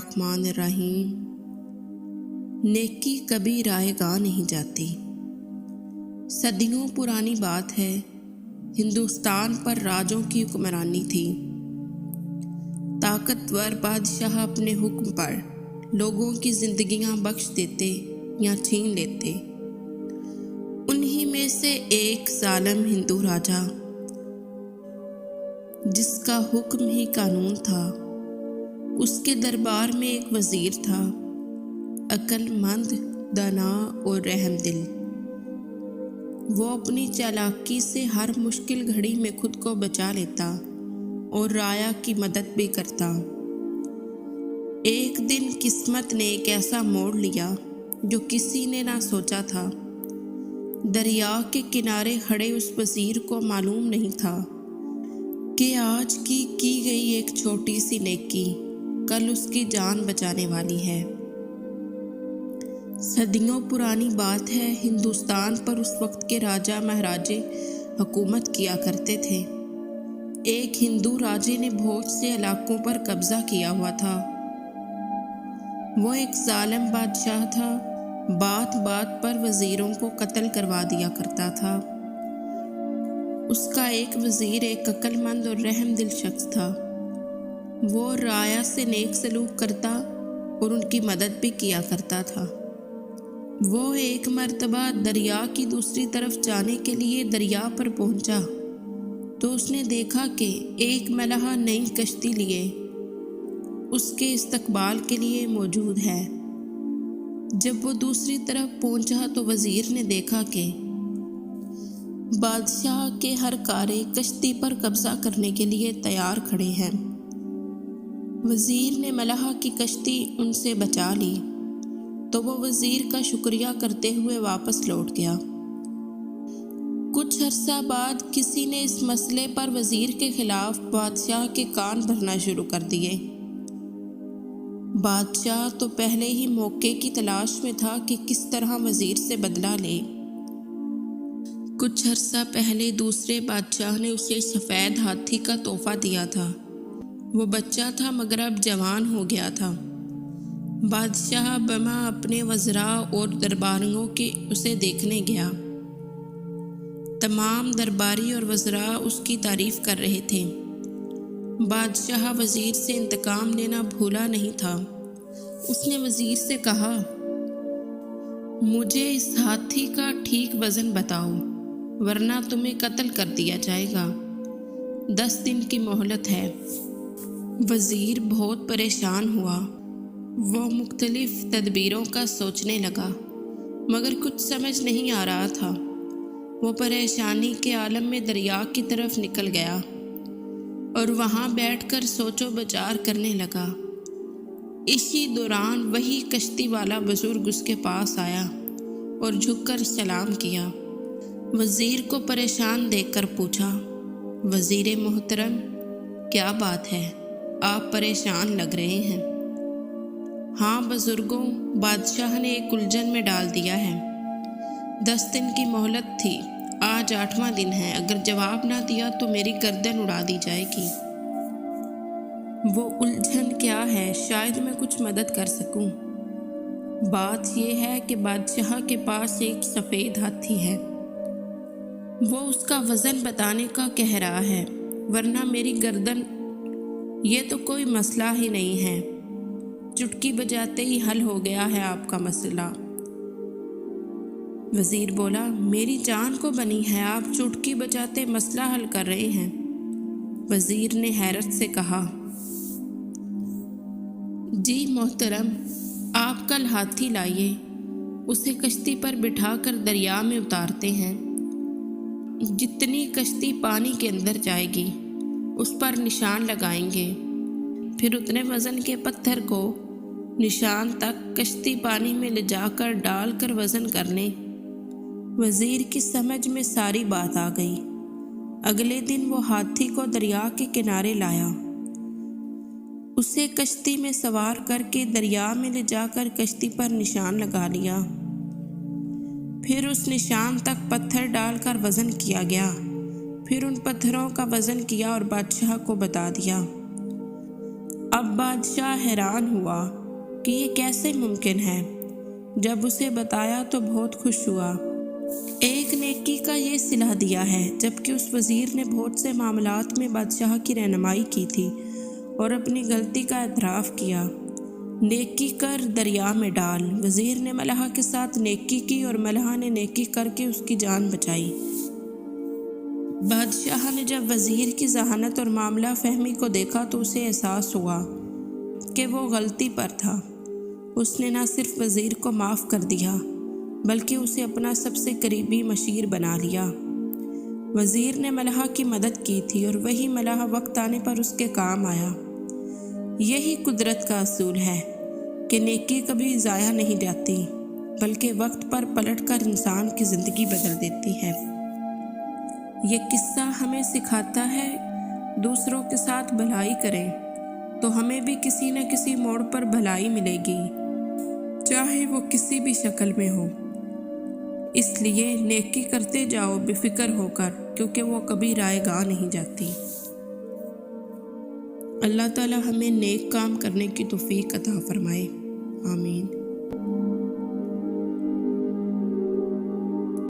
الرحمن الرحیم۔ نیکی کبھی رائے گاہ نہیں جاتی۔ صدیوں پرانی بات ہے، ہندوستان پر راجوں کی حکمرانی تھی۔ طاقتور بادشاہ اپنے حکم پر لوگوں کی زندگیاں بخش دیتے یا چھین لیتے۔ انہی میں سے ایک ظالم ہندو راجا، جس کا حکم ہی قانون تھا، اس کے دربار میں ایک وزیر تھا، عقل مند، دانا اور رحم دل۔ وہ اپنی چالاکی سے ہر مشکل گھڑی میں خود کو بچا لیتا اور رعایا کی مدد بھی کرتا۔ ایک دن قسمت نے ایک ایسا موڑ لیا جو کسی نے نہ سوچا تھا۔ دریا کے کنارے کھڑے اس وزیر کو معلوم نہیں تھا کہ آج کی گئی ایک چھوٹی سی نیکی کل اس کی جان بچانے والی ہے۔ صدیوں پرانی بات ہے، ہندوستان پر اس وقت کے راجا مہاراجے حکومت کیا کرتے تھے۔ ایک ہندو راجے نے بہت سے علاقوں پر قبضہ کیا ہوا تھا۔ وہ ایک ظالم بادشاہ تھا، بات بات پر وزیروں کو قتل کروا دیا کرتا تھا۔ اس کا ایک وزیر ایک عقل مند اور رحم دل شخص تھا۔ وہ رعایا سے نیک سلوک کرتا اور ان کی مدد بھی کیا کرتا تھا۔ وہ ایک مرتبہ دریا کی دوسری طرف جانے کے لیے دریا پر پہنچا تو اس نے دیکھا کہ ایک ملاح نئی کشتی لیے اس کے استقبال کے لیے موجود ہے۔ جب وہ دوسری طرف پہنچا تو وزیر نے دیکھا کہ بادشاہ کے ہر کارے کشتی پر قبضہ کرنے کے لیے تیار کھڑے ہیں۔ وزیر نے ملاح کی کشتی ان سے بچا لی تو وہ وزیر کا شکریہ کرتے ہوئے واپس لوٹ گیا۔ کچھ عرصہ بعد کسی نے اس مسئلے پر وزیر کے خلاف بادشاہ کے کان بھرنا شروع کر دیے۔ بادشاہ تو پہلے ہی موقع کی تلاش میں تھا کہ کس طرح وزیر سے بدلہ لے۔ کچھ عرصہ پہلے دوسرے بادشاہ نے اسے سفید ہاتھی کا تحفہ دیا تھا۔ وہ بچہ تھا مگر اب جوان ہو گیا تھا۔ بادشاہ بما اپنے وزراء اور درباریوں کے اسے دیکھنے گیا۔ تمام درباری اور وزراء اس کی تعریف کر رہے تھے۔ بادشاہ وزیر سے انتقام لینا بھولا نہیں تھا۔ اس نے وزیر سے کہا، مجھے اس ہاتھی کا ٹھیک وزن بتاؤ ورنہ تمہیں قتل کر دیا جائے گا۔ 10 دن کی مہلت ہے۔ وزیر بہت پریشان ہوا۔ وہ مختلف تدبیروں کا سوچنے لگا مگر کچھ سمجھ نہیں آ رہا تھا۔ وہ پریشانی کے عالم میں دریا کی طرف نکل گیا اور وہاں بیٹھ کر سوچ و بچار کرنے لگا۔ اسی دوران وہی کشتی والا بزرگ اس کے پاس آیا اور جھک کر سلام کیا۔ وزیر کو پریشان دیکھ کر پوچھا، وزیر محترم، کیا بات ہے؟ آپ پریشان لگ رہے ہیں۔ ہاں بزرگوں، بادشاہ نے ایک الجھن میں ڈال دیا ہے۔ 10 دن کی مہلت تھی، آج 8واں دن ہے۔ اگر جواب نہ دیا تو میری گردن اڑا دی جائے گی۔ وہ الجھن کیا ہے؟ شاید میں کچھ مدد کر سکوں۔ بات یہ ہے کہ بادشاہ کے پاس ایک سفید ہاتھی ہے۔ وہ اس کا وزن بتانے کا کہہ رہا ہے، ورنہ میری گردن، یہ تو کوئی مسئلہ ہی نہیں ہے۔ چٹکی بجاتے ہی حل ہو گیا ہے آپ کا مسئلہ۔ وزیر بولا، میری جان کو بنی ہے، آپ چٹکی بجاتے مسئلہ حل کر رہے ہیں۔ وزیر نے حیرت سے کہا، جی محترم، آپ کل ہاتھی لائیے، اسے کشتی پر بٹھا کر دریا میں اتارتے ہیں۔ جتنی کشتی پانی کے اندر جائے گی اس پر نشان لگائیں گے، پھر اتنے وزن کے پتھر کو نشان تک کشتی پانی میں لے جا کر ڈال کر وزن کر لیں۔ وزیر کی سمجھ میں ساری بات آ گئی۔ اگلے دن وہ ہاتھی کو دریا کے کنارے لایا، اسے کشتی میں سوار کر کے دریا میں لے جا کر کشتی پر نشان لگا لیا۔ پھر اس نشان تک پتھر ڈال کر وزن کیا گیا۔ پھر ان پتھروں کا وزن کیا اور بادشاہ کو بتا دیا۔ اب بادشاہ حیران ہوا کہ یہ کیسے ممکن ہے۔ جب اسے بتایا تو بہت خوش ہوا۔ ایک نیکی کا یہ صلہ دیا ہے، جبکہ اس وزیر نے بہت سے معاملات میں بادشاہ کی رہنمائی کی تھی اور اپنی غلطی کا اعتراف کیا۔ نیکی کر دریا میں ڈال۔ وزیر نے ملحہ کے ساتھ نیکی کی اور ملحہ نے نیکی کر کے اس کی جان بچائی۔ بادشاہ نے جب وزیر کی ذہانت اور معاملہ فہمی کو دیکھا تو اسے احساس ہوا کہ وہ غلطی پر تھا۔ اس نے نہ صرف وزیر کو معاف کر دیا بلکہ اسے اپنا سب سے قریبی مشیر بنا لیا۔ وزیر نے ملحہ کی مدد کی تھی اور وہی ملحہ وقت آنے پر اس کے کام آیا۔ یہی قدرت کا اصول ہے کہ نیکی کبھی ضائع نہیں جاتی بلکہ وقت پر پلٹ کر انسان کی زندگی بدل دیتی ہے۔ یہ قصہ ہمیں سکھاتا ہے دوسروں کے ساتھ بھلائی کریں تو ہمیں بھی کسی نہ کسی موڑ پر بھلائی ملے گی، چاہے وہ کسی بھی شکل میں ہو۔ اس لیے نیکی کرتے جاؤ بے فکر ہو کر، کیونکہ وہ کبھی رائے گاہ نہیں جاتی۔ اللہ تعالی ہمیں نیک کام کرنے کی توفیق عطا فرمائے، آمین۔